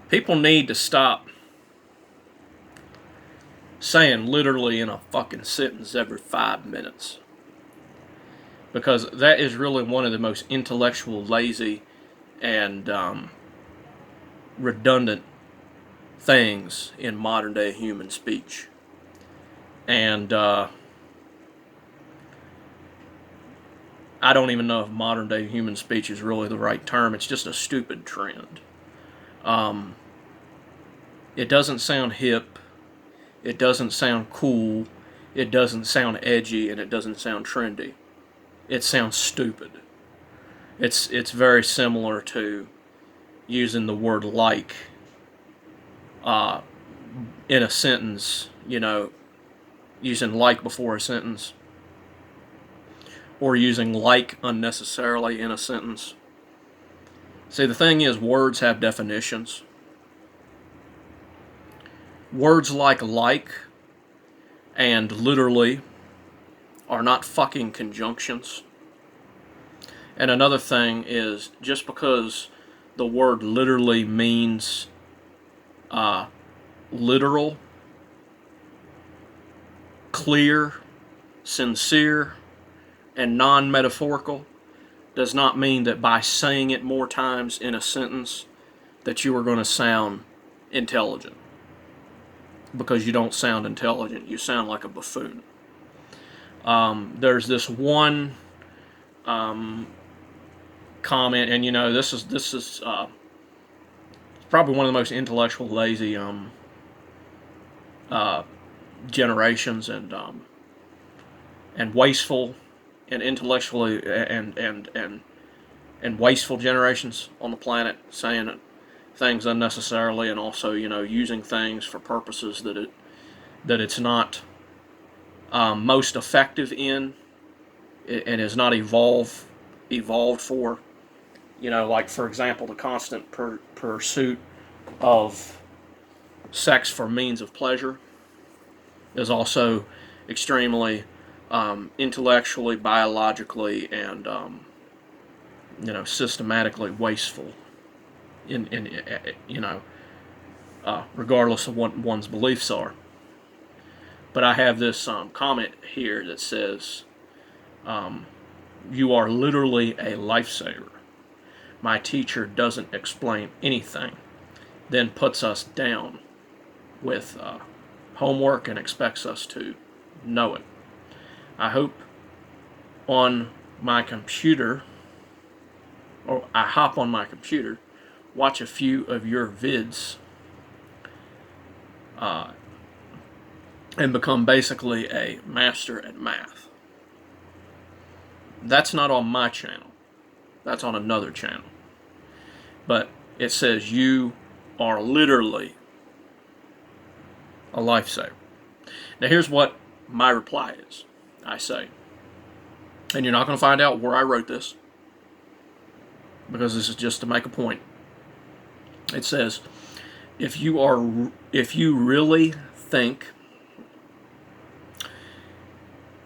People need to stop saying literally in a fucking sentence every 5 minutes. Because that is really one of the most intellectual, lazy, and redundant things in modern day human speech. And I don't even know if modern day human speech is really the right term. It's just a stupid trend. Um, it doesn't sound hip. It doesn't sound cool. It doesn't sound edgy, and it doesn't sound trendy. It sounds stupid. It's very similar to using the word like uh, in a sentence. Using like before a sentence, or using like unnecessarily in a sentence. See, the thing is, words have definitions. Words like and literally are not fucking conjunctions. And another thing is, just because the word literally means literal, clear, sincere, and non-metaphorical, does not mean that by saying it more times in a sentence that you are going to sound intelligent. Because you don't sound intelligent, you sound like a buffoon. There's this one comment, and this is probably one of the most intellectual, lazy generations, and wasteful, and intellectually and wasteful generations on the planet, saying things unnecessarily, and also using things for purposes that it's not most effective in, and is not evolved for. Like, for example, the constant pursuit of sex for means of pleasure is also extremely intellectually, biologically, and systematically wasteful. In regardless of what one's beliefs are. But I have this comment here that says, "You are literally a lifesaver. My teacher doesn't explain anything, then puts us down with homework and expects us to know it. I hope on my computer, or I hop on my computer, watch a few of your vids, and become basically a master at math." That's not on my channel. That's on another channel. But it says you are literally a lifesaver. Now here's what my reply is. I say, and you're not going to find out where I wrote this, because this is just to make a point. It says, if you really think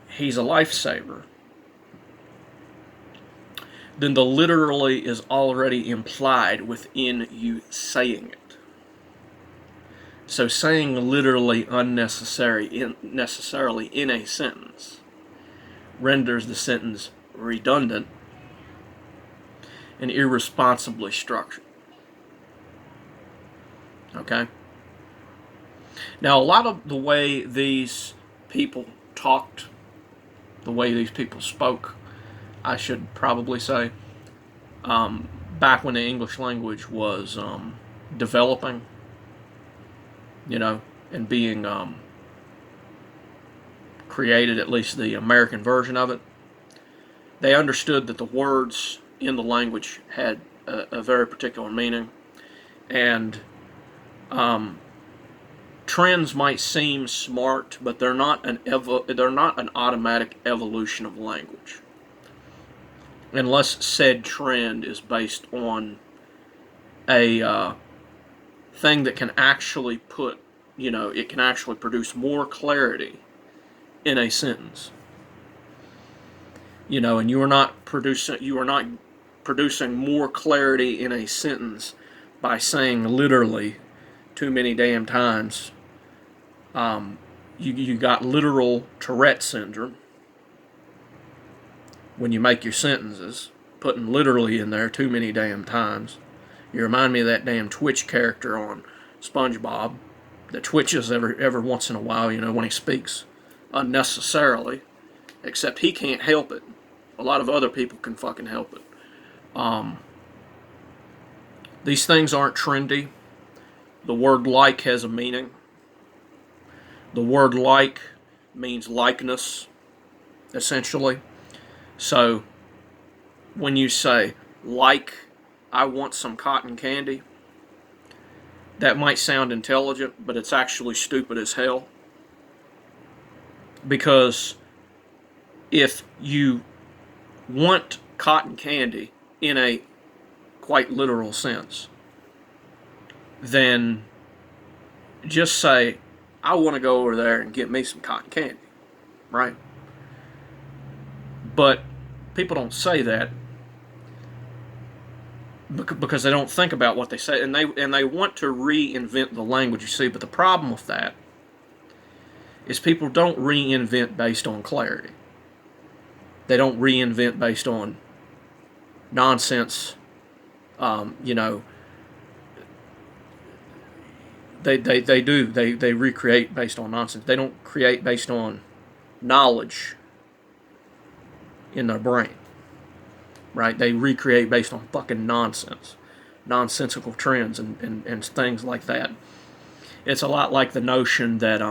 he's a lifesaver, then the literally is already implied within you saying it. So saying literally necessarily in a sentence renders the sentence redundant and irresponsibly structured. Okay? Now, a lot of the way these people talked, the way these people spoke, I should probably say, back when the English language was developing, and being created, at least the American version of it, they understood that the words in the language had a very particular meaning, and trends might seem smart, but they're not an automatic evolution of language, unless said trend is based on a thing that can actually it can actually produce more clarity in a sentence. And you are not producing more clarity in a sentence by saying literally too many damn times. You got literal Tourette syndrome when you make your sentences, putting literally in there too many damn times. You remind me of that damn Twitch character on SpongeBob that twitches every once in a while, when he speaks unnecessarily, except he can't help it. A lot of other people can fucking help it. These things aren't trendy. The word like has a meaning. The word like means likeness, essentially. So, when you say, like, I want some cotton candy, that might sound intelligent, but it's actually stupid as hell. Because if you want cotton candy in a quite literal sense, then just say, I want to go over there and get me some cotton candy, right? But people don't say that because they don't think about what they say, and they want to reinvent the language, you see. But the problem with that is people don't reinvent based on clarity. They don't reinvent based on nonsense. They recreate based on nonsense. They don't create based on knowledge in their brain, right? They recreate based on fucking nonsense, nonsensical trends and things like that. It's a lot like the notion that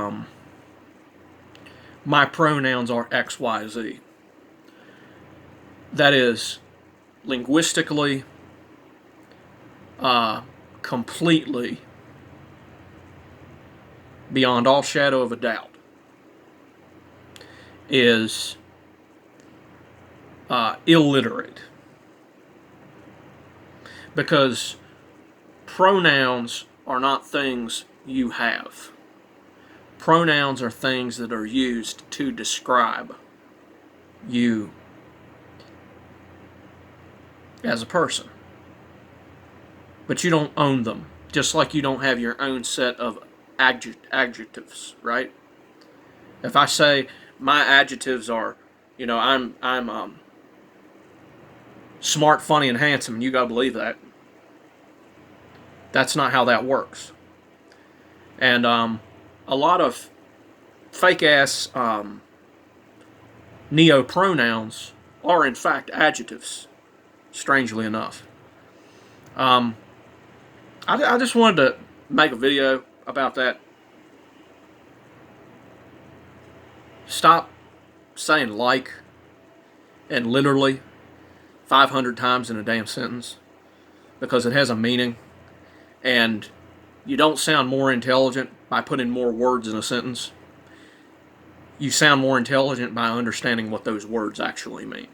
my pronouns are X, Y, Z. That is linguistically completely beyond all shadow of a doubt is illiterate, because pronouns are not things you have. Pronouns are things that are used to describe you as a person, but you don't own them, just like you don't have your own set of adjectives, right? If I say my adjectives are, I'm smart, funny, and handsome, and you gotta believe that. That's not how that works. And a lot of fake ass neo-pronouns are in fact adjectives, strangely enough. I just wanted to make a video about that. Stop saying like and literally 500 times in a damn sentence, because it has a meaning, and you don't sound more intelligent by putting more words in a sentence. You sound more intelligent by understanding what those words actually mean.